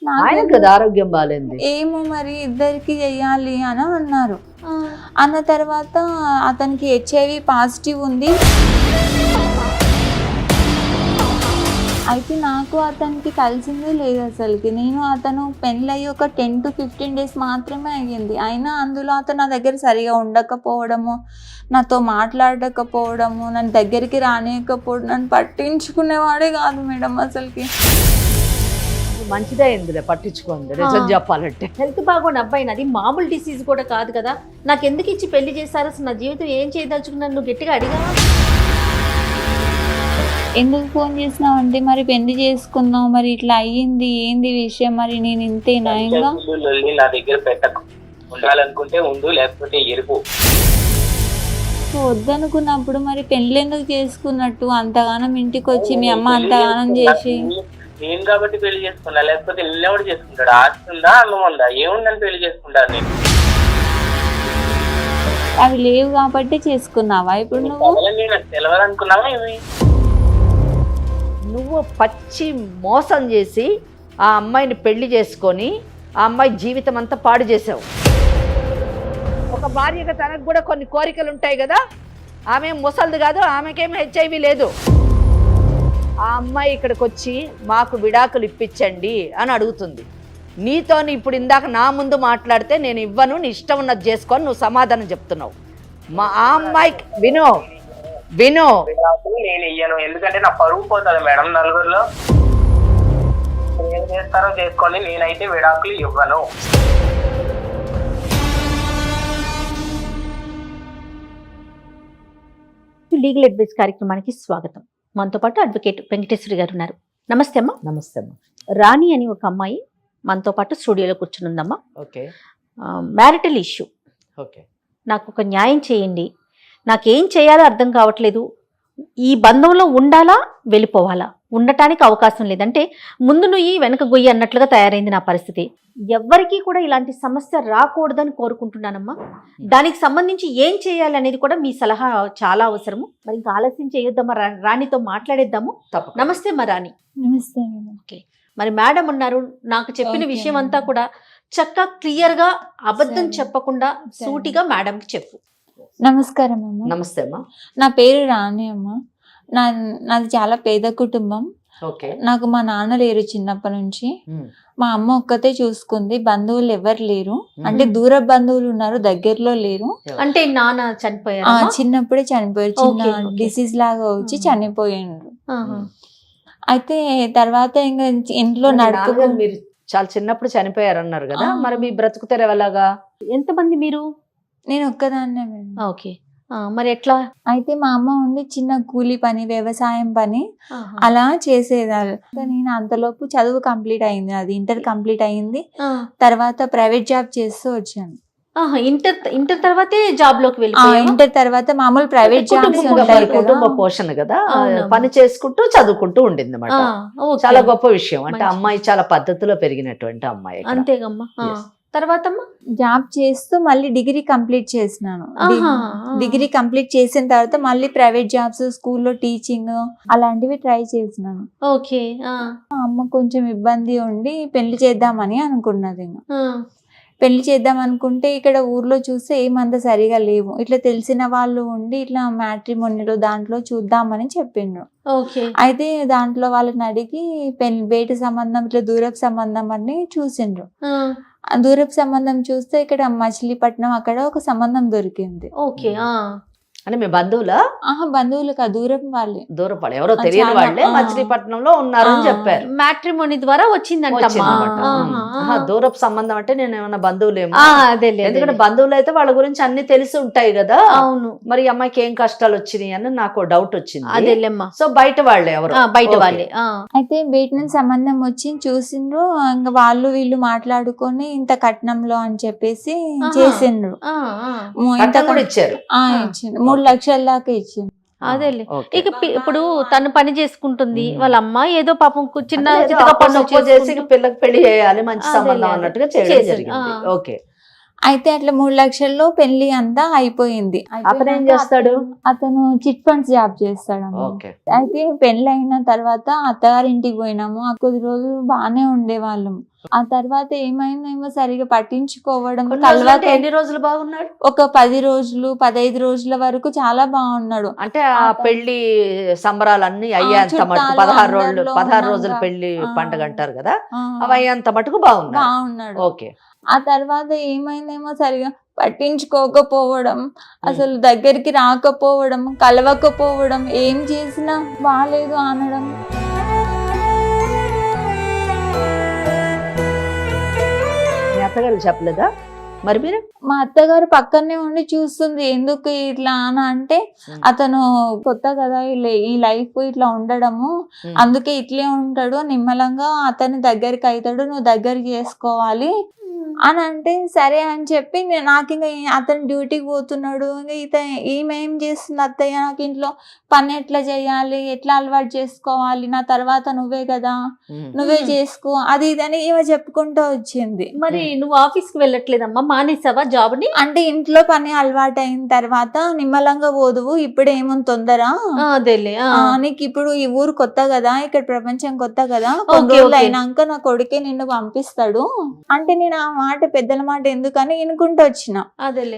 ఆయనకు కదా ఆరోగ్యం బాగాలేదు. ఏమో మరి ఇద్దరికి చెయ్యాలి అని అన్నారు. అన్న తర్వాత అతనికి HIV పాజిటివ్ ఉంది. అయితే నాకు అతనికి కలిసిందే లేదు అసలుకి. నేను అతను పెళ్ళయి ఒక 10 to 15 days మాత్రమే అయ్యింది. అయినా అందులో అతను నా దగ్గర సరిగా ఉండకపోవడము, నాతో మాట్లాడకపోవడము, నన్ను దగ్గరికి రానియకపోవడం, నన్ను పట్టించుకునేవాడే కాదు మేడం అసలుకి. మంచిదే ఎందులే పట్టించుకోండి నిజం చెప్పాలంటే. హెల్త్ బాగోని అబ్బాయిని, అది మామూలు డిసీజ్ కూడా కాదు కదా, నాకు ఎందుకు ఇచ్చి పెళ్లి చేస్తారు, అసలు నా జీవితం ఏం చేయదలుచుకున్నాను, నువ్వు గట్టిగా అడిగావా? ఎందుకు ఫోన్ చేసినావు అంటే మరి పెళ్లి చేసుకున్నావు, మరి ఇట్లా అయ్యింది, ఏంది విషయం, మరి నేను ఇంతేనా ఇంకా నా దగ్గర పెట్టకు, ఉండాలనుకుంటే ఉండు, లేకపోతే ఎరుపు. వద్దనుకున్నప్పుడు మరి పెళ్లి ఎందుకు చేసుకున్నట్టు, అంతగానం ఇంటికి వచ్చి మీ అమ్మ అంతగానం చేసి? నేను కాబట్టి పెళ్లి చేసుకున్నా, లేకపోతే నిన్నెవడు చేసుకుంటాడు? ఆస్తుందా, అన్నం ఉందా, ఏముందని పెళ్లి చేసుకుంటాను నేను? అవి లేవు కాబట్టి చేసుకున్నావా ఇప్పుడు నువ్వు? తెలియదు అనుకున్నావా? ఇవి నువ్వు పచ్చి మోసం చేసి ఆ అమ్మాయిని పెళ్లి చేసుకొని ఆ అమ్మాయి జీవితం అంతా పాడు చేసావు. ఒక భార్యగా తనకు కూడా కొన్ని కోరికలు ఉంటాయి కదా, ఆమె ముసలిది కాదు, ఆమెకేం HIV లేదు. ఆ అమ్మాయి ఇక్కడికి వచ్చి మాకు విడాకులు ఇప్పించండి అని అడుగుతుంది. నీతో ఇప్పుడు ఇందాక నా ముందు మాట్లాడితే నేను ఇవ్వను, నీ ఇష్టం ఉన్నది చేసుకొని నువ్వు సమాధానం చెప్తున్నావు. ఆ అమ్మాయికి విను నేను ఇయ్యను, ఎందుకంటే నా పరువు పోతుంది మేడం నలుగురిలో. ఏం చేస్తారో చేసుకోండి, నేనైతే విడాకులు ఇవ్వను. లీగల్ అడ్వైస్ కార్యక్రమానికి స్వాగతం. మనతో పాటు అడ్వకేట్ వెంకటేశ్వరి గారు ఉన్నారు. నమస్తే అమ్మా. నమస్తే అమ్మా. రాణి అని ఒక అమ్మాయి మనతో పాటు స్టూడియోలో కూర్చునుందమ్మా. ఓకే. Marital issue. ఓకే. నాకు ఒక న్యాయం చేయండి, నాకేం చేయాలో అర్థం కావట్లేదు, ఈ బంధంలో ఉండాలా వెళ్ళిపోవాలా, ఉండటానికి అవకాశం లేదంటే ముందు నుయ్యి వెనక గొయ్యి అన్నట్లుగా తయారైంది నా పరిస్థితి. ఎవ్వరికీ కూడా ఇలాంటి సమస్య రాకూడదని కోరుకుంటున్నానమ్మా. దానికి సంబంధించి ఏం చేయాలి అనేది కూడా మీ సలహా చాలా అవసరము. మరి ఇంకా ఆలస్యం చేయొద్దమ్మా, రాణితో మాట్లాడేద్దాము. నమస్తే మా రాణి. నమస్తే. ఓకే. మరి మేడం ఉన్నారు, నాకు చెప్పిన విషయం అంతా కూడా చక్కగా క్లియర్గా అబద్ధం చెప్పకుండా సూటిగా మేడంకి చెప్పు. నమస్కారం అమ్మ. నమస్తే అమ్మా. నా పేరు రాణి అమ్మ. నాది చాలా పేద కుటుంబం. నాకు మా నాన్న లేరు చిన్నప్పటి నుంచి. మా అమ్మ ఒక్కతే చూసుకుంది. బంధువులు ఎవరు లేరు, అంటే దూర బంధువులు ఉన్నారు, దగ్గరలో లేరు. అంటే నాన్న చనిపోయారు? చిన్నప్పుడే చనిపోయారు, చిన్న డిసీజ్ లాగా వచ్చి చనిపోయిండ్రు. అయితే తర్వాత ఇంకా ఇంట్లో నడుపు. మీరు చాలా చిన్నప్పుడు చనిపోయారు అన్నారు కదా, మరి మీ బ్రతుకుతారు ఎలాగా? ఎంతమంది మీరు? నేను ఒక్కదాన్నే. ఓకే. మరి ఎట్లా? అయితే మా అమ్మ ఉండి చిన్న కూలి పని, వ్యవసాయం పని అలా చేసేదాన్ని. నేను అంతలోపు చదువు కంప్లీట్ అయింది, అది ఇంటర్ కంప్లీట్ అయింది. తర్వాత ప్రైవేట్ జాబ్ చేస్తూ వచ్చాను. ఇంటర్ తర్వాతే జాబ్ లోకి వెళ్ళిపోయాను. ఇంటర్ తర్వాత మామూలు ప్రైవేట్ జాబ్స్ కుటుంబ పోషణ కదా, పని చేసుకుంటూ చదువుకుంటూ ఉండింది అన్నమాట. చాలా గొప్ప విషయం. అంటే అమ్మాయి చాలా పద్ధతిలో పెరిగినటువంటి అమ్మాయి. అంతేగమ్మా. తర్వాత జాబ్ చేస్తూ మళ్ళీ డిగ్రీ కంప్లీట్ చేసినాను. డిగ్రీ కంప్లీట్ చేసిన తర్వాత మళ్ళీ ప్రైవేట్ జాబ్స్, స్కూల్లో టీచింగ్ అలాంటివి ట్రై చేసినాను. ఓకే. అమ్మ కొంచెం ఇబ్బంది ఉండి పెళ్లి చేద్దామని అనుకున్నది. పెళ్లి చేద్దాం అనుకుంటే ఇక్కడ ఊర్లో చూస్తే ఏమంత సరిగా లేవు. ఇట్లా తెలిసిన వాళ్ళు ఉండి ఇట్లా మ్యాట్రిమోనీలో దాంట్లో చూద్దామని చెప్పిండ్రు. అయితే దాంట్లో వాళ్ళని అడిగి బయట సంబంధం, ఇట్లా దూరపు సంబంధం అని చూసిండ్రు. దూరపు సంబంధం చూస్తే ఇక్కడ మచిలీపట్నం అక్కడ ఒక సంబంధం దొరికింది. ఓకే. అంటే మీ బంధువులా? బంధువులు కాదు, దూరపు వాళ్ళే. దూరపు వాళ్ళు, ఎవరో తెలియని వాళ్ళే మచిలీపట్నంలో ఉన్నారు అని చెప్పారు. మ్యాట్రిమోనీ ద్వారా వచ్చిందంట. దూరపు సంబంధం అంటే నేను ఏమన్నా బంధువులేమో, ఎందుకంటే బంధువులు అయితే వాళ్ళ గురించి అన్ని తెలిసి ఉంటాయి కదా. అవును. మరి అమ్మాయికి ఏం కష్టాలు వచ్చినాయి అని నాకు డౌట్ వచ్చింది. అదేలేమ్మా. సో బయట వాళ్ళే, ఎవరు బయట వాళ్ళే. అయితే బయట నుంచి సంబంధం వచ్చి చూసిండ్రు. ఇంకా వాళ్ళు వీళ్ళు మాట్లాడుకొని ఇంత కట్నంలో అని చెప్పేసి చేసిండ్రు. ఇచ్చారు. 3 లక్షల దాకా ఇచ్చింది. అదేలే. ఇక ఇప్పుడు తను పని చేసుకుంటుంది, వాళ్ళ అమ్మ ఏదో పాపం చిన్న చేసి పిల్లకి పెళ్లి చేయాలి, మంచి సంబంధం అన్నట్టుగా చేయడం జరిగింది. ఓకే. అయితే అట్లా 3 లక్షల్లో పెళ్లి అంతా అయిపోయింది. అతను ఏం చేస్తాడు? అతను చిట్ ఫండ్స్ జాబ్ చేస్తాడమ్మా. ఓకే. అయితే పెళ్లి అయిన తర్వాత అత్తగారింటికి పోయినాము. ఆ కొద్ది రోజులు బాగానే ఉండేవాళ్ళం. ఆ తర్వాత ఏమైందేమో సరిగా పట్టించుకోవడం కొన్ని రోజులు తర్వాత అంటే ఎన్ని రోజులు బాగున్నాడు? ఒక 10 రోజులు 15 రోజుల వరకు చాలా బాగున్నాడు. అంటే ఆ పెళ్లి సంబరాలన్నీ అయ్యేంత మటుకు చుట్టాలు 16 రోజులు అందరిలో 16 రోజుల ఉన్నాగా. పెళ్లి పండుగ అంటారు కదా, ఆ, అవి అయ్యేంత మటుకు బాగున్నాడు. బాగున్నాడు. ఓకే. ఆ తర్వాత ఏమైందేమో సరిగా పట్టించుకోకపోవడం, అసలు దగ్గరికి రాకపోవడం, కలవకపోవడం, ఏం చేసినా బాలేదు అనడం. మీ అత్తగారు చెప్పలేదా మరి మీరు? మా అత్తగారు పక్కనే ఉండి చూస్తుంది, ఎందుకు ఇట్లా అని అంటే అతను కొత్త కదా ఈ లైఫ్ ఇట్లా ఉండడము, అందుకే ఇట్లే ఉంటాడు, నిమ్మలంగా అతని దగ్గరికి అవుతాడు, నువ్వు దగ్గరికి చేసుకోవాలి అని అంటే సరే అని చెప్పి నాకు ఇంకా అతను డ్యూటీకి పోతున్నాడు, ఇంకా ఈమె ఏం చేస్తుంది అత్తయ్య, నాకు ఇంట్లో పని ఎట్లా చేయాలి, ఎట్లా అలవాటు చేసుకోవాలి, నా తర్వాత నువ్వే కదా, నువ్వే చేసుకో, అది ఇదని ఈమె చెప్పుకుంటూ వచ్చింది. మరి నువ్వు ఆఫీస్కి వెళ్ళట్లేదమ్మా, మానేసావా జాబ్ ని? అంటే ఇంట్లో పని అలవాటు అయిన తర్వాత నిమ్మలంగా పోదువు, ఇప్పుడు ఏముంది తొందర, అదేలే. నీకు ఇప్పుడు ఈ ఊరు కొత్త కదా, ఇక్కడ ప్రపంచం కొత్త కదా, కొన్ని రోజులు అయినాక నా కొడుకే నిన్ను పంపిస్తాడు అంటే నేను ఆ మాట పెద్దల మాట ఎందుకని వినుకుంటూ వచ్చిన. అదేలే.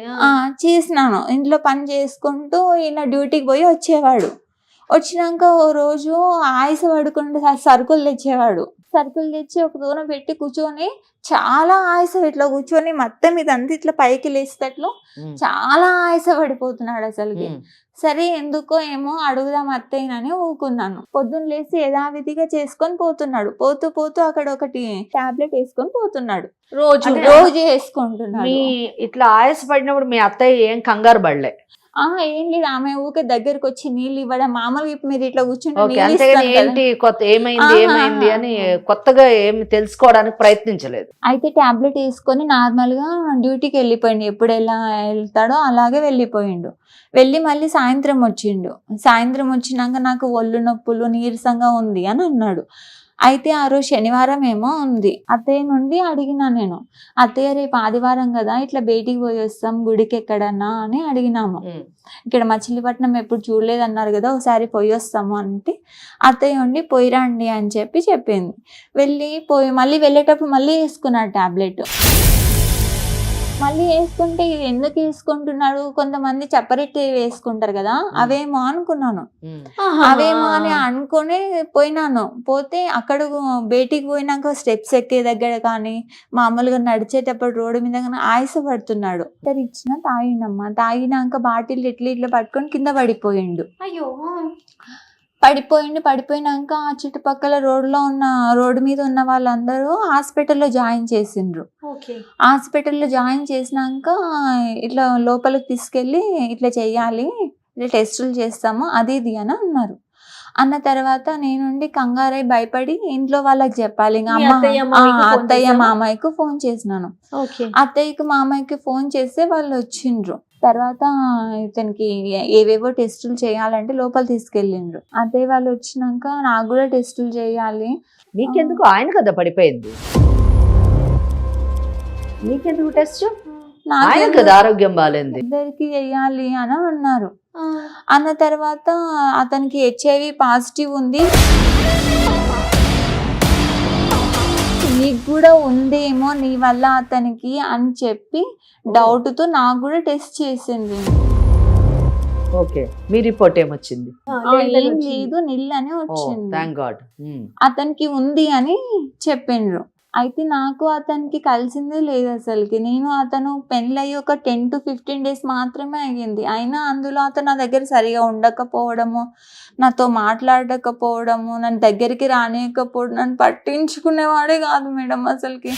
చేసినాను, ఇంట్లో పని చేసుకుంటూ ఈయన డ్యూటీకి పోయి వచ్చేవాడు. వచ్చినాక ఓ రోజు ఆయాస పడుకుంటూ సరుకులు తెచ్చేవాడు. సరుకులు తెచ్చి ఒక దూరం పెట్టి కూర్చొని చాలా ఆయాస, ఇట్లా కూర్చొని మొత్తం ఇదంతా ఇట్లా పైకి లేస్తట్లు చాలా ఆయాస పడిపోతున్నాడు అసలుకి. సరే ఎందుకో ఏమో అడుగుదాం అత్తయ్యనని ఊకున్నాను. పొద్దున్న లేసి యథావిధిగా చేసుకొని పోతున్నాడు. పోతూ పోతూ అక్కడ ఒకటి టాబ్లెట్ వేసుకొని పోతున్నాడు. రోజు వేసుకుంటున్నాడు. మీ ఇట్లా ఆయాస పడినప్పుడు మీ అత్తయ్య ఏం కంగారు పడలే? ఏం లేదు, ఆమె ఊకే దగ్గరకు వచ్చి నీళ్ళు ఇవ్వడం, మామూలుగా మీరు ఇట్లా కూర్చుంటే ఓకే. అంతేగాని ఏంటి కొత్త ఏమైంది అని కొత్తగా ఏమి తెలుసుకోవడానికి ప్రయత్నించలేదు. అయితే టాబ్లెట్ వేసుకొని నార్మల్ గా డ్యూటీకి వెళ్ళిపోయిండు. ఎప్పుడు ఎలా వెళ్తాడో అలాగే వెళ్ళిపోయిండు. వెళ్ళి మళ్ళీ సాయంత్రం వచ్చిండు. సాయంత్రం వచ్చినాక నాకు ఒళ్ళు నొప్పులు నీరసంగా ఉంది అని అన్నాడు. అయితే ఆ రోజు శనివారం ఏమో ఉంది. అత్తయ్య నుండి అడిగినా నేను, అత్తయ్య రేపు ఆదివారం కదా, ఇట్లా బయటికి పోయి వస్తాం గుడికి ఎక్కడన్నా అని అడిగినాము. ఇక్కడ మచిలీపట్నం ఎప్పుడు చూడలేదు అన్నారు కదా, ఒకసారి పోయి వస్తాము అంటే అత్తయ్య ఉండి పోయిరండి అని చెప్పింది. మళ్ళీ వెళ్ళేటప్పుడు మళ్ళీ వేసుకున్నాడు టాబ్లెట్. మళ్ళీ వేసుకుంటే ఇది ఎందుకు వేసుకుంటున్నాడు, కొంతమంది చప్పరెట్టి వేసుకుంటారు కదా, అవేమో అనుకున్నాను. అవేమో అని అనుకుని పోయినాను. పోతే అక్కడ బయటికి పోయినాక స్టెప్స్ ఎక్కే దగ్గర కానీ మామూలుగా నడిచేటప్పుడు రోడ్డు మీద కానీ ఆయాస పడుతున్నాడు. ఇచ్చిన తాగినమ్మా, తాగినాక బాటిల్ ఇట్లా పట్టుకొని కింద పడిపోయిండు. అయ్యో. పడిపోయినాక ఆ చుట్టుపక్కల రోడ్డు మీద ఉన్న వాళ్ళందరూ హాస్పిటల్లో జాయిన్ చేసిండ్రు. హాస్పిటల్లో జాయిన్ చేసినాక ఇట్లా లోపలికి తీసుకెళ్ళి ఇట్లా చెయ్యాలి, ఇట్లా టెస్టులు చేస్తాము అది ఇది అని అన్నారు. అన్న తర్వాత నేనుండి కంగారై భయపడి ఇంట్లో వాళ్ళకి చెప్పాలి, అత్తయ్య మామయ్యకు ఫోన్ చేసినాను. అత్తయ్యకు మామయ్యకి ఫోన్ చేస్తే వాళ్ళు వచ్చిండ్రు. తర్వాత ఇతనికి ఏవేవో టెస్టులు చేయాలంటే లోపల తీసుకెళ్ళిండ్రు. అత్తయ్య వాళ్ళు వచ్చినాక నాకు కూడా టెస్టులు చేయాలి. మీకెందుకు, ఆయన కదా పడిపోయింది, మీకెందుకు టెస్ట్? ఆయన కదా ఆరోగ్యం బాగాలేదు, ఇద్దరికి చెయ్యాలి అని అన్నారు. అన్న తర్వాత అతనికి HIV పాజిటివ్ ఉంది, నీకు కూడా ఉందేమో నీ వల్ల అతనికి అని చెప్పి డౌట్తో నాకు కూడా టెస్ట్ చేసింది. ఓకే. మీ రిపోర్ట్ ఏమొచ్చింది? ఏం లేదు, నిల్ అని వచ్చింది. Thank God. అతనికి ఉంది అని చెప్పిండ్రు. అయితే నాకు అతనికి కలిసిందే లేదు అసలుకి. అతను పెళ్ళయి ఒక 10 to 15 days మాత్రమే అయ్యింది. అయినా అందులో అతను నా దగ్గర సరిగా ఉండకపోవడము, నాతో మాట్లాడకపోవడము, నన్ను దగ్గరికి రానియకపోవడం, నన్ను పట్టించుకునేవాడే కాదు మేడం అసలుకి.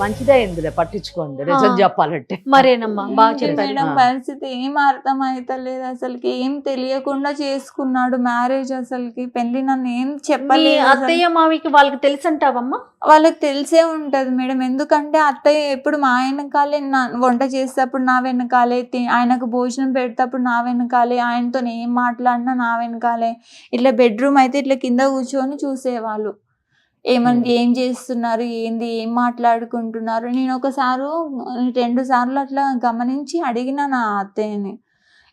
మంచిదే ఇందులో పట్టించుకోండి, నిజం చెప్పాలంటే. మరేనమ్మా, బాగా చెప్పారు మేడం. పరిస్థితి ఏం అర్థం అయితలేదు అసలుకి, ఏం తెలియకుండా చేసుకున్నాడు మ్యారేజ్. అసలుకి పెళ్లి నన్ను ఏం చెప్పలేదు. అత్తయ్య మావికి వాళ్ళకి తెలుసు అంటావమ్మా? వాళ్ళకి తెలిసే ఉంటది మేడం, ఎందుకంటే అత్తయ్య ఎప్పుడు మా వెనకాలే, వంట చేసేటప్పుడు నా వెనకాలే, ఆయనకు భోజనం పెడేటప్పుడు నా వెనకాలే, ఆయనతో ఏం మాట్లాడినా నా వెనకాలే, ఇట్లా బెడ్రూమ్ అయితే ఇట్లా కింద కూర్చొని చూసేవాళ్ళు. ఏం చేస్తున్నారు, ఏంది, ఏం మాట్లాడుకుంటున్నారు. నేను 2 సార్లు అట్లా గమనించి అడిగిన నా అత్తయ్యని,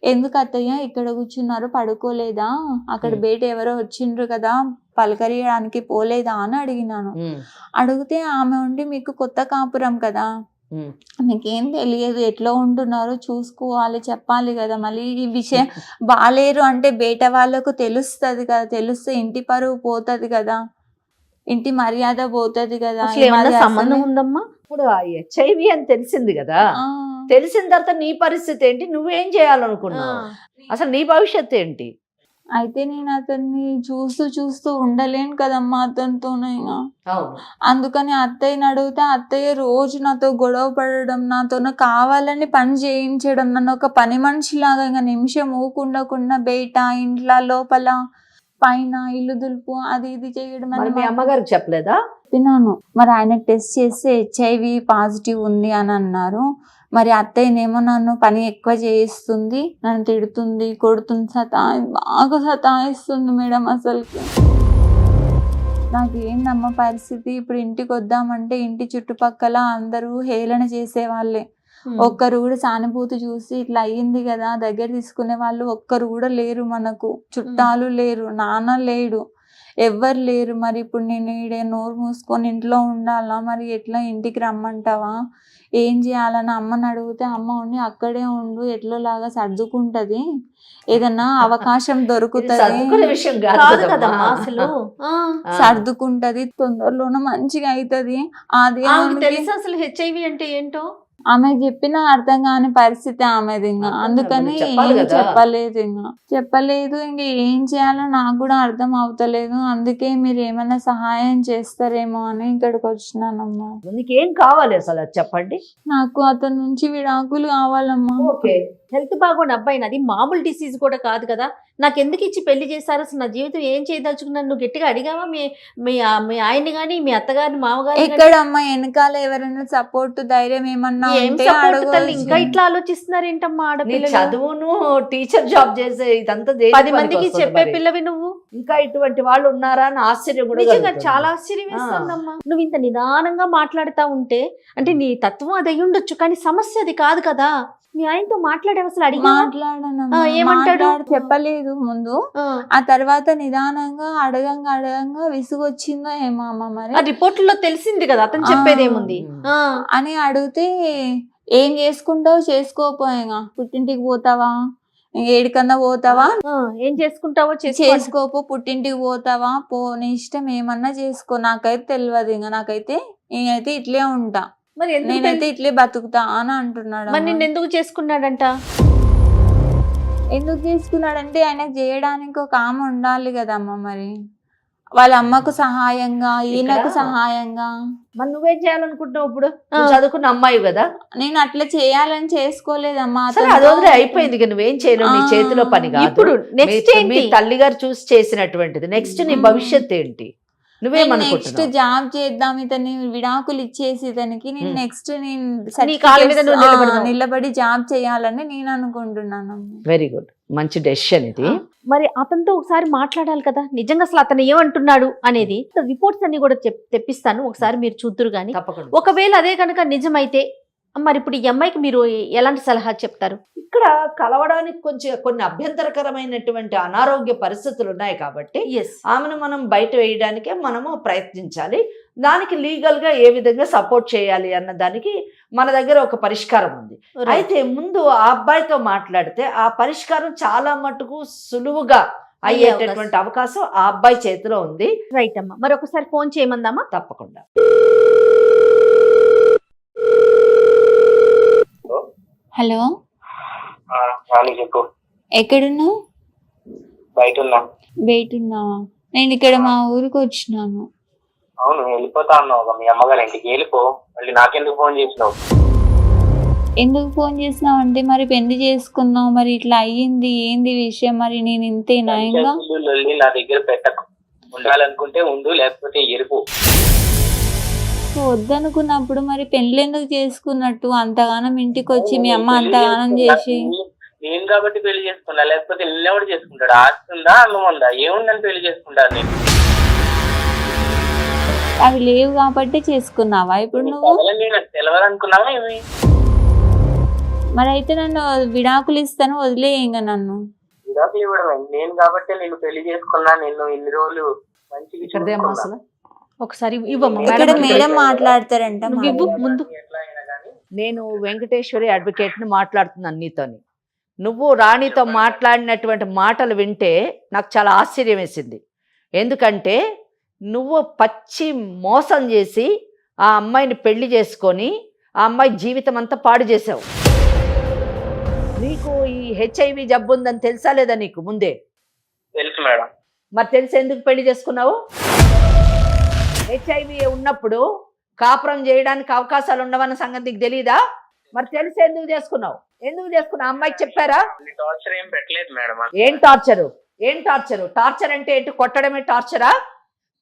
ఎందుకు అత్తయ్య ఇక్కడ కూర్చున్నారు, పడుకోలేదా, అక్కడ బయట ఎవరో వచ్చిండ్రు కదా పలకరియడానికి పోలేదా అని అడిగినాను. అడిగితే ఆమె ఉండి, మీకు కొత్త కాపురం కదా, మీకేం తెలియదు, ఎట్లా ఉంటున్నారో చూసుకోవాలి, చెప్పాలి కదా, మళ్ళీ ఈ విషయం బాలేరు అంటే బయట వాళ్ళకు తెలుస్తుంది కదా, తెలిస్తే ఇంటి పరువు పోతుంది కదా, ఇంటి మర్యాద పోతుంది కదా. సంబంధం ఉందమ్మా? ఇప్పుడు HIV అని తెలిసింది కదా, తెలిసిన తర్వాత నీ పరిస్థితి ఏంటి, నువ్వేం చేయాలనుకున్నావు, అసలు నీ భవిష్యత్తు ఏంటి? అయితే నేను అతన్ని చూస్తూ ఉండలేను కదమ్మా అతనితోనైనా. అందుకని అత్తయ్యని అడిగితే అత్తయ్య రోజు నాతో గొడవ పడడం, నాతో కావాలని పని చేయించడం, నన్ను ఒక పని మనిషిలాగా ఇంకా నిమిషం ఊకుండకుండా బయట, ఇంట్లో, లోపల, పైన ఇల్లు దులుపు అది ఇది చేయడం. మరి మీ అమ్మగారికి చెప్పలేదా? చెప్పినాను. మరి ఆయన టెస్ట్ చేస్తే HIV పాజిటివ్ ఉంది అని అన్నారు. మరి అత్తయ్యనేమో నన్ను పని ఎక్కువ చేయిస్తుంది, నన్ను తిడుతుంది, కొడుతుంది, బాగా సతాయిస్తుంది మేడం. అసలుకి నాకు ఏందమ్మ పరిస్థితి, ఇప్పుడు ఇంటికి వద్దామంటే ఇంటి చుట్టుపక్కల అందరూ హేళన చేసేవాళ్ళే. ఒక్కరు కూడా సానుభూతి చూసి ఇట్లా అయ్యింది కదా దగ్గర తీసుకునే వాళ్ళు ఒక్కరు కూడా లేరు, మనకు చుట్టాలు లేరు, నాన్న లేడు, ఎవ్వరు లేరు. మరి ఇప్పుడు నేను ఈడే నోరు మూసుకొని ఇంట్లో ఉండాలా, మరి ఎట్లా ఇంటికి రమ్మంటావా, ఏం చేయాలని అమ్మని అడిగితే అమ్మ ఉండి అక్కడే ఉండు, ఎట్లోలాగా సర్దుకుంటది, ఏదన్నా అవకాశం దొరుకుతుంది, సర్దుకుంటది, తొందరలోనే మంచిగా అవుతుంది. అది తెలుసు అసలు HIV అంటే ఏంటో ఆమె చెప్పిన అర్థం కాని పరిస్థితి ఆమెది. ఇంకా అందుకని చెప్పలేదు, ఇంకా ఏం చేయాలో నాకు కూడా అర్థం అవుతలేదు. అందుకే మీరు ఏమైనా సహాయం చేస్తారేమో అని ఇక్కడికి వచ్చినానమ్మా. నీకేం కావాలి అసలు చెప్పండి. నాకు అతని నుంచి విడాకులు కావాలమ్మా. హెల్త్ బాగుండి అబ్బాయి, అది మామూలు డిసీజ్ కూడా కాదు కదా, నాకు ఎందుకు ఇచ్చి పెళ్లి చేశారు, అసలు నా జీవితం ఏం చేయదలుచుకున్నాను, నువ్వు గట్టిగా అడిగావా మీ ఆయన్ని గాని, మీ అత్తగారిని, మామగారిని? ఎక్కడమ్మా వెనకాల ఎవరైనా సపోర్ట్ ధైర్యం ఏమన్నా ఇంకా ఇట్లా ఆలోచిస్తున్నారు ఏంటమ్మా ఆడపిల్ల? చదువును టీచర్ జాబ్ చేసే ఇదంతా 10 మందికి చెప్పే పిల్లవి నువ్వు, ఇంకా ఇటువంటి వాళ్ళు ఉన్నారా అని ఆశ్చర్యం కూడా. నిజంగా చాలా ఆశ్చర్యం వేస్తుందమ్మా. నువ్వు ఇంత నిదానంగా మాట్లాడుతా ఉంటే అంటే నీ తత్వం అది అయి ఉండొచ్చు, కానీ సమస్య అది కాదు కదా. మీ ఆయనతో మాట్లాడే అసలు అడిగి ఏమంటాడు చెప్పలేదు ముందు, ఆ తర్వాత నిదానంగా అడగంగా విసుగొచ్చిందో ఏమో అమ్మ, మరి రిపోర్ట్లో తెలిసింది కదా అతను చెప్పేదేముంది అని అడిగితే, ఏం చేసుకుంటావు చేసుకోపోయాగా, పుట్టింటికి పోతావా, ఏడికన్నా పోతావా, ఏం చేసుకుంటావో చేసుకోపో, పుట్టింటికి పోతావా పో, నీ ఇష్టం ఏమన్నా చేసుకో, నాకైతే తెలియదు, ఇంకా నాకైతే నేనైతే ఇట్లే ఉంటా, మరి నేనైతే ఇట్లే బతుకుతా అని అంటున్నాడు. మరి నిన్ను ఎందుకు చేసుకున్నాడంట? ఎందుకు చేసుకున్నాడంటే ఆయనకు చేయడానికి ఒక ఆమె ఉండాలి కదమ్మ, మరి వాళ్ళ అమ్మకు సహాయంగా, ఈయనకు సహాయంగా. మరి నువ్వేం చేయాలనుకుంటున్నావు ఇప్పుడు? చదువుకున్న అమ్మాయి కదా. నేను అట్లా చేయాలని చేసుకోలేదమ్మా, అదొకటి అయిపోయింది, నువ్వేం చేయలేవు, నీ చేతిలో పని కాదు. ఇప్పుడు నెక్స్ట్ మీ తల్లిగారు చూసి చేసినటువంటిది, నెక్స్ట్ నీ భవిష్యత్తు ఏంటి? నెక్స్ట్ జాబ్ చేద్దాం, ఇతని విడాకులు ఇచ్చేసి ఇతనికి నేను నెక్స్ట్ నిలబడి జాబ్ చేయాలని నేను అనుకుంటున్నాను. వెరీ గుడ్, మంచి డెసిషన్ ఇది. మరి అతనితో ఒకసారి మాట్లాడాలి కదా, నిజంగా అసలు అతను ఏమంటున్నాడు అనేది. రిపోర్ట్స్ అన్ని కూడా తెప్పిస్తాను, ఒకసారి మీరు చూద్దురు గానీ. ఒకవేళ అదే కనుక నిజమైతే మరి ఇప్పుడు ఈ అమ్మాయికి మీరు ఎలాంటి సలహా చెప్తారు? ఇక్కడ కలవడానికి కొన్ని అభ్యంతరకరమైనటువంటి అనారోగ్య పరిస్థితులు ఉన్నాయి కాబట్టి ఆమెను మనం బయట వేయడానికే మనము ప్రయత్నించాలి. దానికి లీగల్ గా ఏ విధంగా సపోర్ట్ చేయాలి అన్న దానికి మన దగ్గర ఒక పరిష్కారం ఉంది. అయితే ముందు ఆ అబ్బాయితో మాట్లాడితే ఆ పరిష్కారం చాలా మటుకు సులువుగా అయ్యేటటువంటి అవకాశం ఆ అబ్బాయి చేతిలో ఉంది. రైట్ అమ్మా, మరి ఒకసారి ఫోన్ చేయమందామా? తప్పకుండా. హలో, చెప్పు. ఎక్కడున్నావు? బయట ఉన్నావా? నేను ఇక్కడ మా ఊరికి వచ్చినాను. అవును, వెళ్ళిపోతా అన్నావు మీ అమ్మగారి ఇంటికి, వెళ్ళిపో. మళ్ళీ నాకెందుకు ఫోన్ చేసినావు? ఎందుకు ఫోన్ చేసినావు అంటే, మరి పెళ్లి చేసుకున్నావు, మరి ఇట్లా అయ్యింది, ఏంది విషయం, మరి నేను ఇంతేనా? ఇంకా నా దగ్గర పెట్టకు, ఉండాలనుకుంటే ఉండు, లేకపోతే ఎరుపు. వద్దనుకున్నప్పుడు మరి పెళ్లి ఎందుకు చేసుకున్నట్టు? అంతగానం ఇంటికి వచ్చి మీ అమ్మ అంతగానం చేసి. నేను కాబట్టి పెళ్లి చేసుకున్నా, లేకపోతే నిన్నెవడు చేసుకుంటాడు? ఆస్తుందా, అన్నం ఉందా, ఏముందని పెళ్లి చేసుకుంటాను నేను? అవి లేవు కాబట్టి చేసుకున్నావా ఇప్పుడు నువ్వు? నాకు తెలియదు అనుకున్నావా ఇవి? మరి అయితే నన్ను విడాకులు ఇస్తాను, వదిలే ఇంకా నన్ను. విడాకులు ఇవ్వడం నేను కాబట్టి నిన్ను పెళ్లి చేసుకున్నా, నిన్ను ఇన్ని రోజులు మంచిగా ఇక్కడదేమో చూసుకున్నా. అసలు ఒకసారి ఇవ్వమ్మా ఇక్కడ మేడం మేడం మాట్లాడతారంట. నువ్వు ఇవ్వు ముందు. ఎట్లా అయినా కానీ నేను వెంకటేశ్వరి అడ్వకేట్ని మాట్లాడుతున్నాను నీతోని. నువ్వు రాణితో మాట్లాడినటువంటి మాటలు వింటే నాకు చాలా ఆశ్చర్యం వేసింది. ఎందుకంటే నువ్వు పచ్చి మోసం చేసి ఆ అమ్మాయిని పెళ్లి చేసుకొని ఆ అమ్మాయి జీవితం అంతా పాడు చేసావు. నీకు ఈ హెచ్ఐవి జబ్బు ఉందని తెలుసా లేదా నీకు ముందే? తెలుసు మేడం. మరి తెలిసి ఎందుకు పెళ్లి చేసుకున్నావు? హెచ్ఐవి ఉన్నప్పుడు కాపురం చేయడానికి అవకాశాలు ఉండవన్న సంగతి నీకు తెలియదా? మరి తెలిసి ఎందుకు చేసుకున్నావు? ఎందుకు చేసుకున్నావు? అమ్మాయికి చెప్పారా? టార్చర్ ఏం పెట్టలేదు మేడం. ఏం టార్చరు? ఏం టార్చరు? టార్చర్ అంటే ఏంటి? కొట్టడమే టార్చరా?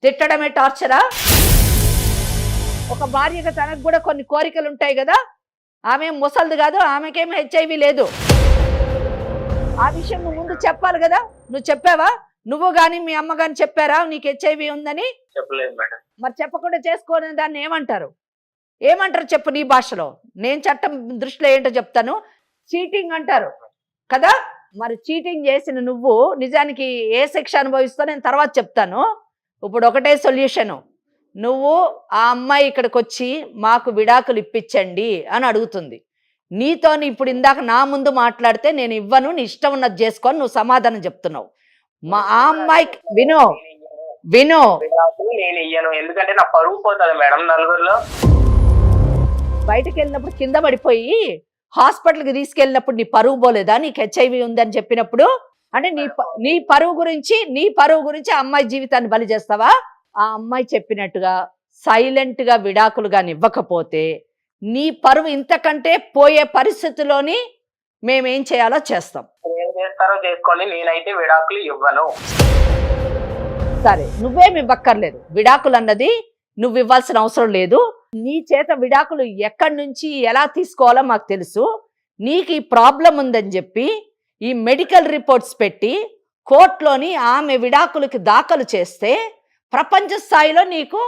తిట్టడమే టార్చరా? ఒక భార్యగా తనకు కూడా కొన్ని కోరికలు ఉంటాయి కదా. ఆమె ముసలిది కాదు, ఆమెకేం హెచ్ఐవి లేదు. ఆ విషయం నువ్వు ముందు చెప్పాలి కదా. నువ్వు చెప్పావా? నువ్వు కానీ మీ అమ్మ కానీ చెప్పారా నీకు హెచ్ఐవి ఉందని? చెప్పలేదు మేడం. మరి చెప్పకుండా చేసుకోని దాన్ని ఏమంటారు? ఏమంటారు చెప్పు నీ భాషలో. నేను చట్టం దృష్టిలో ఏంటో చెప్తాను. చీటింగ్ అంటారు కదా. మరి చీటింగ్ చేసిన నువ్వు నిజానికి ఏ శిక్ష అనుభవిస్తావు నేను తర్వాత చెప్తాను. ఇప్పుడు ఒకటే సొల్యూషను. నువ్వు ఆ అమ్మాయి ఇక్కడికి వచ్చి మాకు విడాకులు ఇప్పించండి అని అడుగుతుంది. నీతో ఇప్పుడు ఇందాక నా ముందు మాట్లాడితే నేను ఇవ్వను, నీ ఇష్టం ఉన్నది చేసుకొని నువ్వు సమాధానం చెప్తున్నావు. మా ఆ అమ్మాయికి విను విను విడాకులు నేను ఇయ్యను, ఎందుకంటే నా పరువు పోతుంది మేడం నలుగురిలో. బయటకు వెళ్ళినప్పుడు కింద పడిపోయి హాస్పిటల్కి తీసుకెళ్ళినప్పుడు నీ పరువు పోలేదా? నీకు హెచ్ఐవి ఉందని చెప్పినప్పుడు అంటే నీ పరువు గురించి ఆ అమ్మాయి జీవితాన్ని బలి చేస్తావా? ఆ అమ్మాయి చెప్పినట్టుగా సైలెంట్ గా విడాకులు కానీ ఇవ్వకపోతే నీ పరువు ఇంతకంటే పోయే పరిస్థితిలోని మేమేం చేయాలో చేస్తాం. ఏం చేస్తారో చేసుకోండి, నేనైతే విడాకులు ఇవ్వను. సరే, నువ్వేమి ఇవ్వక్కర్లేదు. విడాకులు అన్నది నువ్వు ఇవ్వాల్సిన అవసరం లేదు. నీ చేత విడాకులు ఎక్కడి నుంచి ఎలా తీసుకోవాలో మాకు తెలుసు. నీకు ఈ ప్రాబ్లం ఉందని చెప్పి ఈ మెడికల్ రిపోర్ట్స్ పెట్టి కోర్టులోని ఆమె విడాకులకి దాఖలు చేస్తే ప్రపంచ స్థాయిలో నీకు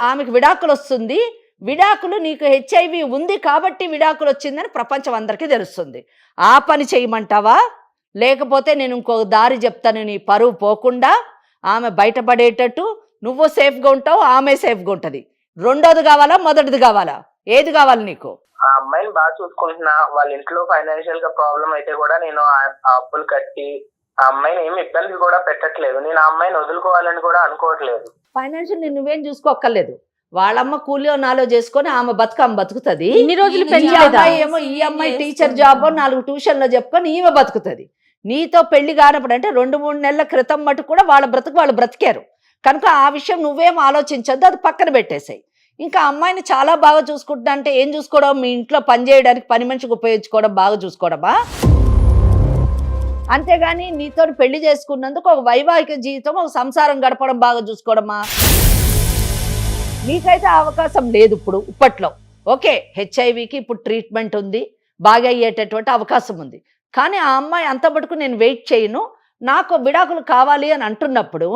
ఆమెకు విడాకులు వస్తుంది. విడాకులు నీకు హెచ్ఐవి ఉంది కాబట్టి విడాకులు వచ్చిందని ప్రపంచం అందరికీ తెలుస్తుంది. ఆ పని చేయమంటావా? లేకపోతే నేను ఇంకో దారి చెప్తాను. నీ పరువు పోకుండా ఆమె బయటపడేటట్టు నువ్వు సేఫ్గా ఉంటావు, ఆమె సేఫ్గా ఉంటుంది. రెండోది కావాలా మొదటిది కావాలా? ఏది కావాలి నీకు? ఆ అమ్మాయిని బాగా చూసుకుంటున్నా. వాళ్ళ ఇంట్లో ఫైనాన్షియల్ గా ప్రాబ్లం అయితే కూడా నేను ఆ అప్పులు కట్టి ఆ అమ్మాయిని ఏమి ఇబ్బంది కూడా పెట్టట్లేదు. నేను ఆ అమ్మాయిని వదులుకోవాలని కూడా అనుకోవట్లేదు. ఫైనాన్షియల్ నువ్వేం చూసుకోక్కర్లేదు. వాళ్ళమ్మ కూలియో నాలో చేసుకొని ఆమె బతుకుతుంది. ఇన్ని రోజులు ఈ పెంచలేదా? అమ్మాయి ఏమో ఈ అమ్మాయి టీచర్ జాబ్ 4 ట్యూషన్లో చెప్పుకొని ఈమె బతుకుతుంది. నీతో పెళ్లి కానప్పుడు అంటే 2-3 నెలల క్రితం మటు కూడా వాళ్ళ బ్రతుకు వాళ్ళు బ్రతికారు కనుక ఆ విషయం నువ్వేం ఆలోచించద్దు, అది పక్కన పెట్టేసాయి. ఇంకా అమ్మాయిని చాలా బాగా చూసుకుంటున్నా అంటే ఏం చూసుకోవడం? మీ ఇంట్లో పని చేయడానికి పని మనిషికి ఉపయోగించుకోవడం, బాగా చూసుకోవడమా? అంతేగాని నీతో పెళ్లి చేసుకున్నందుకు ఒక వైవాహిక జీవితం, ఒక సంసారం గడపడం బాగా చూసుకోవడమా? నీకైతే అవకాశం లేదు ఇప్పట్లో. ఓకే, హెచ్ఐవికి ఇప్పుడు ట్రీట్మెంట్ ఉంది, బాగా అయ్యేటటువంటి అవకాశం ఉంది. కానీ ఆ అమ్మాయి అంత మటుకు నేను వెయిట్ చేయను, నాకు విడాకులు కావాలి అని అంటున్నప్పుడు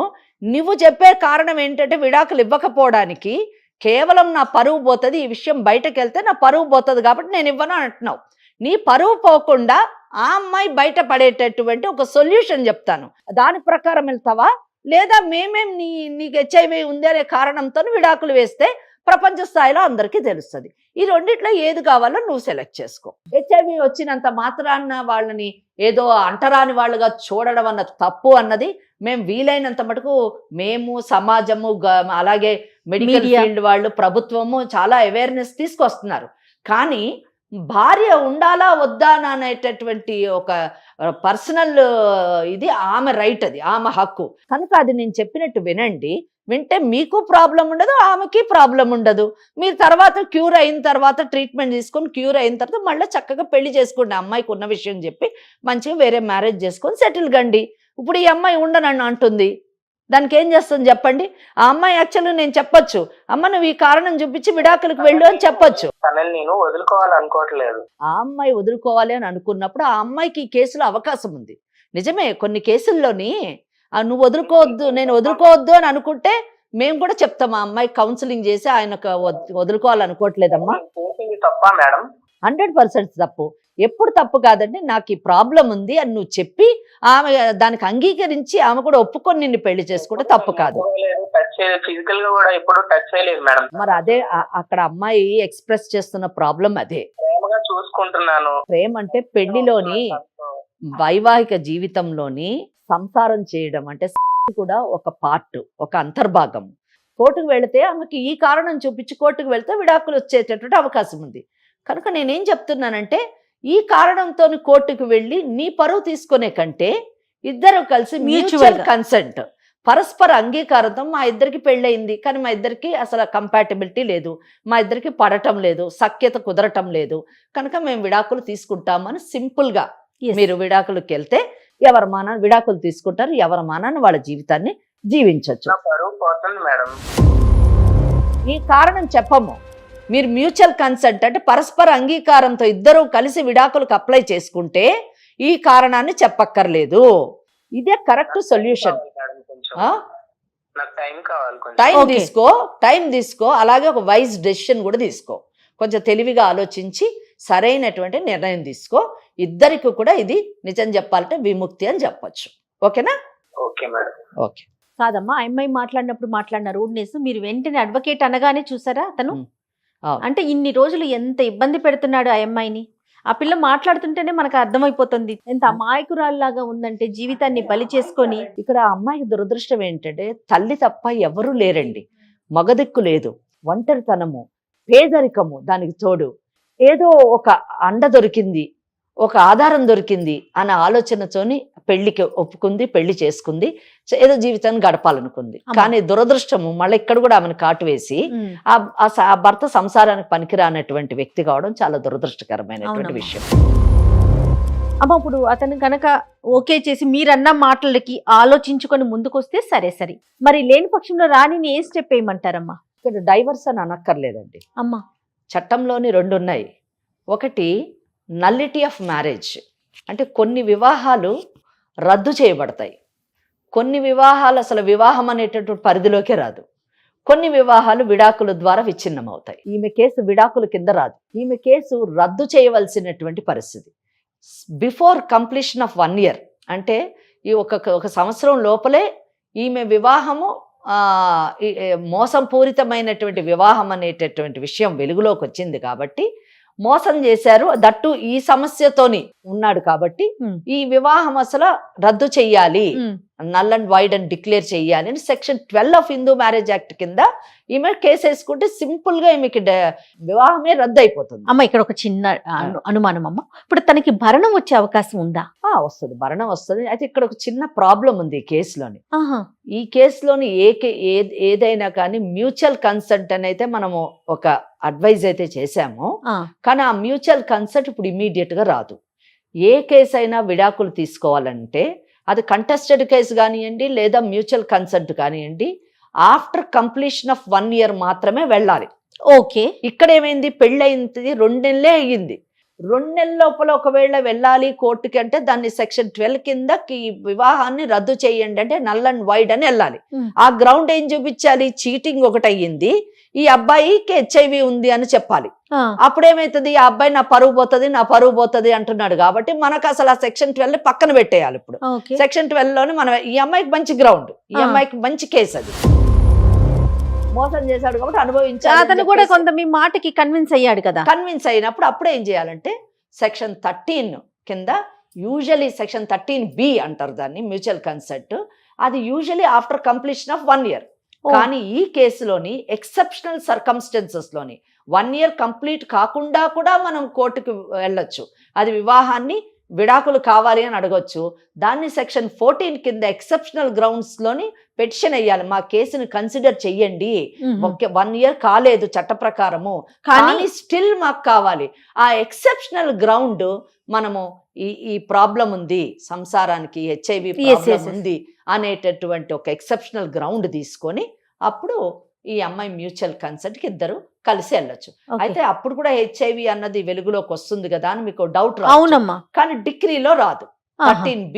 నువ్వు చెప్పే కారణం ఏంటంటే విడాకులు ఇవ్వకపోవడానికి కేవలం నా పరువు పోతుంది, ఈ విషయం బయటకు వెళ్తే నా పరువు పోతుంది కాబట్టి నేను ఇవ్వను అంటున్నావు. నీ పరువు పోకుండా ఆ అమ్మాయి బయట పడేటటువంటి ఒక సొల్యూషన్ చెప్తాను, దాని ప్రకారం వెళ్తావా? లేదా నీకు హెచ్ఐవి ఉంది అనే కారణంతో విడాకులు వేస్తే ప్రపంచ స్థాయిలో అందరికీ తెలుస్తుంది. ఈ రెండిట్లో ఏది కావాలో నువ్వు సెలెక్ట్ చేసుకో. హెచ్ఐవి వచ్చినంత మాత్రాన వాళ్ళని ఏదో అంటరాని వాళ్ళుగా చూడడం అన్నది తప్పు అన్నది మేము వీలైనంత మటుకు మేము సమాజము అలాగే మెడికల్ ఫీల్డ్ వాళ్ళు ప్రభుత్వము చాలా అవేర్నెస్ తీసుకొస్తున్నారు. కానీ భార్య ఉండాలా వద్దా అనేటటువంటి ఒక పర్సనల్ ఇది ఆమె రైట్, అది ఆమె హక్కు కనుక అది నేను చెప్పినట్టు వినండి. వింటే మీకు ప్రాబ్లం ఉండదు, ఆమెకి ప్రాబ్లం ఉండదు. మీరు తర్వాత క్యూర్ అయిన తర్వాత ట్రీట్మెంట్ తీసుకొని క్యూర్ అయిన తర్వాత మళ్ళీ చక్కగా పెళ్లి చేసుకోండి. అమ్మాయికి ఉన్న విషయం చెప్పి మంచిగా వేరే మ్యారేజ్ చేసుకొని సెటిల్ కండి. ఇప్పుడు ఈ అమ్మాయి ఉండనన్ను అంటుంది, దానికి ఏం చేస్తుంది చెప్పండి? ఆ అమ్మాయి యాక్చువల్గా నేను చెప్పొచ్చు, అమ్మ నువ్వు ఈ కారణం చూపించి విడాకులకు వెళ్ళు అని చెప్పొచ్చు. తనని నేను వదులుకోవాలనుకోవట్లేదు. ఆ అమ్మాయి వదులుకోవాలి అని అనుకున్నప్పుడు ఆ అమ్మాయికి ఈ కేసులో అవకాశం ఉంది. నిజమే, కొన్ని కేసుల్లోని నువ్వు వదులుకోవద్దు, నేను వదులుకోవద్దు అని అనుకుంటే మేము కూడా చెప్తాం ఆ అమ్మాయి కౌన్సిలింగ్ చేసి ఆయనకు వదులుకోవాలనుకోవట్లేదమ్మా. చేసింది తప్ప మేడం? 100% తప్పు. ఎప్పుడు తప్పు కాదండి. నాకు ఈ ప్రాబ్లం ఉంది అని నువ్వు చెప్పి ఆమె దానికి అంగీకరించి ఆమె కూడా ఒప్పుకొని నిన్ను పెళ్లి చేసుకుంటే తప్పు కాదు. ఫిజికల్ గా కూడా ఎప్పుడు టచ్ చేయలేదు మేడం. మరి అదే అక్కడ అమ్మాయి ఎక్స్ప్రెస్ చేస్తున్న ప్రాబ్లం అదే. ప్రేమగా చూసుకుంటున్నాను. ప్రేమ అంటే పెళ్లిలోని వైవాహిక జీవితంలోని సంసారం చేయడం అంటే కూడా ఒక పార్ట్, ఒక అంతర్భాగం. కోర్టుకు వెళితే ఆమెకి ఈ కారణం చూపించి కోర్టుకు వెళ్తే విడాకులు వచ్చేటటువంటి అవకాశం ఉంది. కనుక నేనేం చెప్తున్నానంటే ఈ కారణంతో కోర్టుకు వెళ్ళి నీ పరువు తీసుకునే కంటే ఇద్దరు కలిసి మ్యూచువల్ కన్సెంట్, పరస్పర అంగీకారంతో మా ఇద్దరికి పెళ్ళయింది కానీ మా ఇద్దరికి అసలు కంపాటబిలిటీ లేదు, మా ఇద్దరికి పడటం లేదు, సఖ్యత కుదరటం లేదు, కనుక మేము విడాకులు తీసుకుంటామని సింపుల్గా మీరు విడాకులకు వెళ్తే ఎవరి మానాన్ని విడాకులు తీసుకుంటారు, ఎవరి మానాన్ని వాళ్ళ జీవితాన్ని జీవించవచ్చు. ఈ కారణం చెప్పము. మీరు మ్యూచువల్ కన్సెంట్ అంటే పరస్పర అంగీకారంతో ఇద్దరు కలిసి విడాకులకు అప్లై చేసుకుంటే ఈ కారణాన్ని చెప్పక్కర్లేదు. ఇదే కరెక్ట్ సొల్యూషన్. టైం తీసుకో, అలాగే ఒక వైజ్ డెసిషన్ కూడా తీసుకో. కొంచెం తెలివిగా ఆలోచించి సరైనటువంటి నిర్ణయం తీసుకో. ఇద్దరికి కూడా ఇది నిజం చెప్పాలంటే విముక్తి అని చెప్పొచ్చు. ఓకేనా? Okay madam. ఓకే. కాదమ్మా, అమ్మాయి మాట్లాడిన రూడ్నెస్ మీరు వెంటనే అడ్వకేట్ అనగానే చూసారా అతను? అంటే ఇన్ని రోజులు ఎంత ఇబ్బంది పెడుతున్నాడు ఆ అమ్మాయిని. ఆ పిల్ల మాట్లాడుతుంటేనే మనకు అర్థమైపోతుంది ఎంత అమాయకురాల్లాగా ఉందంటే, జీవితాన్ని బలి చేసుకొని. ఇక్కడ ఆ అమ్మాయికి దురదృష్టం ఏంటంటే తల్లి తప్ప ఎవరూ లేరండి, మగదిక్కు లేదు, ఒంటరితనము, పేదరికము, దానికి తోడు ఏదో ఒక అండ దొరికింది, ఒక ఆధారం దొరికింది అన్న ఆలోచనతోని పెళ్లికి ఒప్పుకుంది, పెళ్లి చేసుకుంది, ఏదో జీవితాన్ని గడపాలనుకుంది. కానీ దురదృష్టము మళ్ళీ ఇక్కడ కూడా ఆమెను కాటు వేసి ఆ భర్త సంసారానికి పనికిరానటువంటి వ్యక్తి కావడం చాలా దురదృష్టకరమైనటువంటి విషయం. అమ్మ, ఇప్పుడు అతను కనుక ఓకే చేసి మీరన్న మాటలకి ఆలోచించుకొని ముందుకొస్తే సరే సరే, మరి లేని పక్షంలో రాణిని ఏ స్టెప్ వేయమంటారమ్మా? ఇక్కడ డైవర్స్ అని అనక్కర్లేదండి అమ్మా. చట్టంలోని 2 ఉన్నాయి. ఒకటి నల్లిటీ ఆఫ్ మ్యారేజ్, అంటే కొన్ని వివాహాలు రద్దు చేయబడతాయి, కొన్ని వివాహాలు అసలు వివాహం అనేటటువంటి పరిధిలోకే రాదు, కొన్ని వివాహాలు విడాకుల ద్వారా విచ్ఛిన్నం అవుతాయి. ఈమె కేసు విడాకుల కింద రాదు, ఈమె కేసు రద్దు చేయవలసినటువంటి పరిస్థితి. బిఫోర్ కంప్లీషన్ ఆఫ్ 1 year, అంటే ఈ ఒక సంవత్సరం లోపలే ఈమె వివాహము మోసం పూరితమైనటువంటి వివాహం అనేటటువంటి విషయం వెలుగులోకి వచ్చింది కాబట్టి మోసం చేశారు, దట్టు ఈ సమస్యతోని ఉన్నాడు కాబట్టి ఈ వివాహం అసలు రద్దు చెయ్యాలి, నల్ అండ్ వైడ్ అని డిక్లేర్ చెయ్యాలి అని section 12 of Hindu marriage act కింద ఈమె కేసు వేసుకుంటే సింపుల్ గా ఈమెకి వివాహమే రద్దు అయిపోతుంది. అమ్మ, ఇక్కడ ఒక చిన్న అనుమానం అమ్మ, ఇప్పుడు తనకి భరణం వచ్చే అవకాశం ఉందా? వస్తుంది, భరణం వస్తుంది. అయితే ఇక్కడ ఒక చిన్న ప్రాబ్లం ఉంది ఈ కేసులోని. ఈ కేసులోని ఏదైనా కానీ మ్యూచువల్ కన్సెంట్ అని అయితే మనము ఒక అడ్వైజ్ అయితే చేశాము, కానీ ఆ మ్యూచువల్ కన్సెంట్ ఇప్పుడు ఇమీడియట్ గా రాదు. ఏ కేసు అయినా విడాకులు తీసుకోవాలంటే అది కంటెస్టెడ్ కేసు కానివ్వండి లేదా మ్యూచువల్ కన్సెంట్ కానివ్వండి, ఆఫ్టర్ కంప్లీషన్ ఆఫ్ 1 year మాత్రమే వెళ్ళాలి. ఓకే. ఇక్కడ ఏమైంది, పెళ్ళయింది 2 నెలలే అయ్యింది, 2 నెలల లోపల ఒకవేళ వెళ్ళాలి కోర్టుకి అంటే దాన్ని సెక్షన్ 12 కింద వివాహాన్ని రద్దు చేయండి అంటే నల్ అండ్ వైడ్ అని వెళ్ళాలి. ఆ గ్రౌండ్ ఏం చూపించాలి, చీటింగ్ ఒకటి అయ్యింది, ఈ అబ్బాయికి HIV ఉంది అని చెప్పాలి. అప్పుడేమైతుంది, ఆ అబ్బాయి నా పరువు పోతుంది అంటున్నాడు కాబట్టి మనకు అసలు ఆ సెక్షన్ 12 పక్కన పెట్టేయాలి. ఇప్పుడు సెక్షన్ 12 లోనే మనం ఈ అమ్మాయికి మంచి గ్రౌండ్, ఈ అమ్మాయికి మంచి కేసు, అది మోసం చేశాడు కాబట్టి అనుభవించాలి. అతను కూడా కొంత మీ మాటకి కన్విన్స్ అయ్యాడు కదా. కన్విన్స్ అయినప్పుడు అప్పుడు ఏం చేయాలంటే సెక్షన్ 13 కింద, యూజువలీ సెక్షన్ 13B అంటారు దాన్ని, మ్యూచువల్ కన్సెంట్. అది usually after completion of 1 year. కానీ ఈ కేసులోని ఎక్సెప్షనల్ సర్కమ్స్టెన్సెస్ లోని 1 year కంప్లీట్ కాకుండా కూడా మనం కోర్టుకు వెళ్ళొచ్చు. అది వివాహాన్ని విడాకులు కావాలి అని అడగొచ్చు. దాన్ని సెక్షన్ 14 కింద ఎక్సెప్షనల్ గ్రౌండ్స్ లోని పెటిషన్ వేయాలి, మా కేసుని కన్సిడర్ చెయ్యండి, 1 year కాలేదు చట్ట ప్రకారము కానీ స్టిల్ మాకు కావాలి. ఆ ఎక్సెప్షనల్ గ్రౌండ్ మనము ఈ ప్రాబ్లం ఉంది, సంసారానికి HIV ప్రాబ్లం ఉంది అనేటటువంటి ఒక ఎక్సెప్షనల్ గ్రౌండ్ తీసుకొని అప్పుడు ఈ అమ్మాయి మ్యూచువల్ కన్సెంట్ కి ఇద్దరు కలిసి వెళ్ళొచ్చు. అయితే అప్పుడు కూడా HIV అన్నది వెలుగులోకి వస్తుంది కదా అని మీకు డౌట్ రాదు, కానీ డిగ్రీలో రాదు. 13B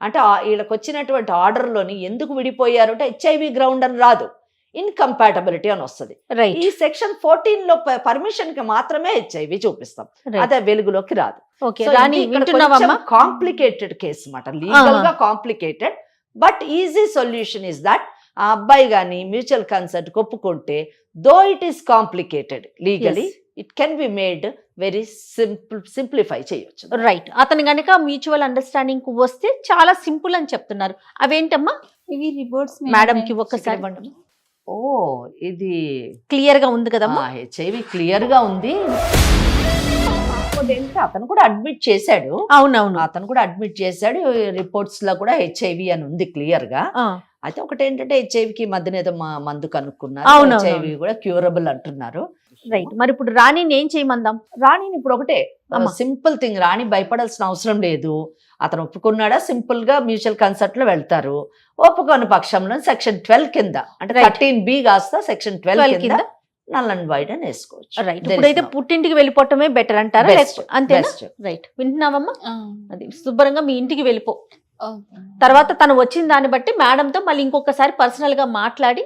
అంటే వీళ్ళకి వచ్చినటువంటి ఆర్డర్లోని ఎందుకు విడిపోయారు అంటే HIV గ్రౌండ్ అని రాదు, ఇన్కంపాటబిలిటీ అని వస్తుంది. రైట్ ఈ సెక్షన్ 14లో పర్మిషన్ కి మాత్రమే HIV చూపిస్తాం, అదే వెలుగులోకి రాదు. ఓకే రాణి వింటున్నావమ్మా? కాంప్లికేటెడ్ కేసు అన్నమాట, లీగల్ గా complicated, but easy solution is that ఆ అబ్బాయి గాని మ్యూచువల్ కన్సెంట్ ఒప్పుకుంటే, though it is complicated legally, it can be made very simplify చేయొచ్చు. రైట్, అతను గనక మ్యూచువల్ అండర్స్టాండింగ్ కు వస్తే చాలా సింపుల్ అని చెప్తున్నారు. అవేంటమ్మా? ఇవి రిపోర్ట్స్ మేడం కి ఒక్కసారి ఇవ్వండి. ఓ ఇది క్లియర్ గా ఉంది కదమ్మా? HIV క్లియర్ గా ఉంది. అతను కూడా అడ్మిట్ చేశాడు. అవునవును, అతను కూడా అడ్మిట్ చేశాడు. రిపోర్ట్స్ లో కూడా HIV అని ఉంది క్లియర్ గా. అయితే ఒకటి ఏంటంటే HIV కి మధ్యన ఏదో మందు కనుక్కున్నారు, HIV కూడా క్యూరబుల్ అంటున్నారు. రైట్, మరి ఇప్పుడు రాణిని ఏం చేయమందాం? రాణిని ఇప్పుడు ఒకటే సింపుల్ థింగ్, రాణి భయపడాల్సిన అవసరం లేదు. అతను ఒప్పుకున్నాడా, సింపుల్ గా మ్యూచువల్ కన్సెంట్ లో వెళ్తారు. ఒప్పుకోని పక్షంలో సెక్షన్ 12 కింద అంటే 13B కాస్త సెక్షన్ 12 కింద నల్ అండ్ వైడ్ అని వేసుకోవచ్చు. రైట్, ఇప్పుడైతే పుట్టింటికి వెళ్ళిపోవటమే బెటర్ అంటారా? అంతేనా? రైట్, వింటున్నావమ్మా? అది శుభ్రంగా మీ ఇంటికి వెళ్ళిపో. తర్వాత తను వచ్చిన దాన్ని బట్టి మేడంతో మళ్ళీ ఇంకొకసారి పర్సనల్ గా మాట్లాడి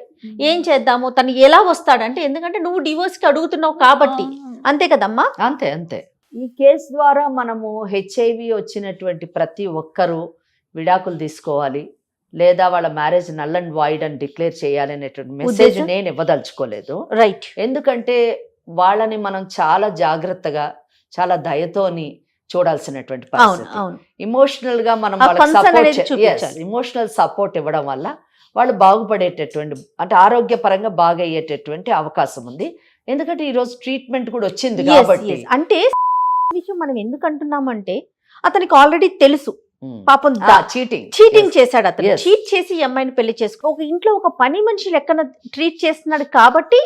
ఏం చేద్దాము, తను ఎలా వస్తాడంటే, ఎందుకంటే నువ్వు డివోర్స్ కి అడుగుతున్నావు కాబట్టి, అంతే కదమ్మా? అంతే అంతే. ఈ కేసు ద్వారా మనము HIV వచ్చినటువంటి ప్రతి ఒక్కరూ విడాకులు తీసుకోవాలి, లేదా వాళ్ళ మ్యారేజ్ నల్ అండ్ వాయిడ్ అని డిక్లేర్ చేయాలి అనేటువంటి మెసేజ్ నేను ఇవ్వదలుచుకోలేదు. రైట్, ఎందుకంటే వాళ్ళని మనం చాలా జాగ్రత్తగా, చాలా దయతోని చూడాల్సినటువంటి పరిస్థితి. ఇమోషనల్ గా మనం ఇమోషనల్ సపోర్ట్ ఇవ్వడం వల్ల వాళ్ళు బాగుపడేటటువంటి, అంటే ఆరోగ్యపరంగా బాగయ్యేటటువంటి అవకాశం ఉంది. ఎందుకంటే ఈ రోజు ట్రీట్మెంట్ కూడా వచ్చింది కాబట్టి. అంటే విషయం మనం ఎందుకు అంటున్నామంటే, అతనికి ఆల్రెడీ తెలుసు పాపం చీటింగ్ చేశాడు. అతను చీట్ చేసి ఈ అమ్మాయిని పెళ్లి చేసుకో, ఒక ఇంట్లో ఒక పని మనిషి లెక్కన ట్రీట్ చేస్తున్నాడు కాబట్టి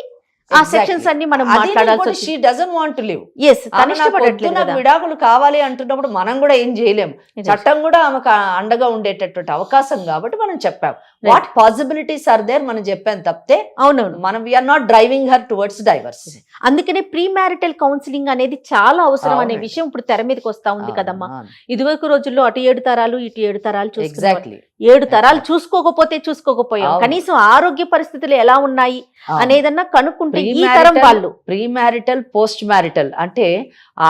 ఆ సెక్షన్స్ అన్ని మనం మాట్లాడాల్సి. She doesn't want to live. విడాకులు కావాలి అంటున్నప్పుడు మనం కూడా ఏం చేయలేము, చట్టం కూడా ఆమెకు అండగా ఉండేటటువంటి అవకాశం కాబట్టి మనం చెప్పాం వాట్ పాసిబిలిటీస్ ఆర్ దేర్ మనం చెప్పాను తప్పితే. అవునవును, మనం we're not driving her towards divorce. అందుకనే ప్రీ మ్యారిటల్ కౌన్సిలింగ్ అనేది చాలా అవసరం అనే విషయం ఇప్పుడు తెర మీదకి వస్తా ఉంది కదమ్మా. ఇదివరకు రోజుల్లో అటు 7 తరాలు ఇటు 7 తరాలు ఎగ్జాక్ట్లీ 7 తరాలు చూసుకోకపోయాం, కనీసం ఆరోగ్య పరిస్థితులు ఎలా ఉన్నాయి అనేదన్నా కనుక్కుంటే ఈ తరం వాళ్ళు. ప్రీ మ్యారిటల్, పోస్ట్ మ్యారిటల్ అంటే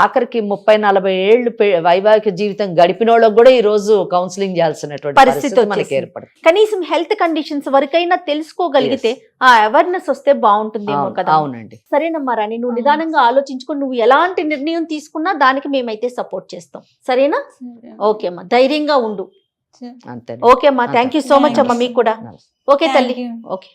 ఆఖరికి 30-40 ఏళ్ళు వైవాహిక జీవితం గడిపిన వాళ్ళకి కూడా ఈ రోజు కౌన్సిలింగ్ చేయాల్సినటువంటి పరిస్థితి మనకి ఏర్పడుతుంది. కనీసం హెల్త్ కండిషన్స్ వరకైనా తెలుసుకోగలిగితే ఆ అవేర్నెస్ వస్తే బాగుంటుందేమో కదా. అవునండి, సరేనమ్మా రాణి, నువ్వు నిదానంగా ఆలోచించుకుని నువ్వు ఎలాంటి నిర్ణయం తీసుకున్నా దానికి మేమైతే సపోర్ట్ చేస్తాం, సరేనా? ఓకే అమ్మా, ధైర్యంగా ఉండు. అంతే. ఓకే అమ్మా, థ్యాంక్ యూ సో మచ్ అమ్మా. మీకు కూడా ఓకే తల్లి. ఓకే.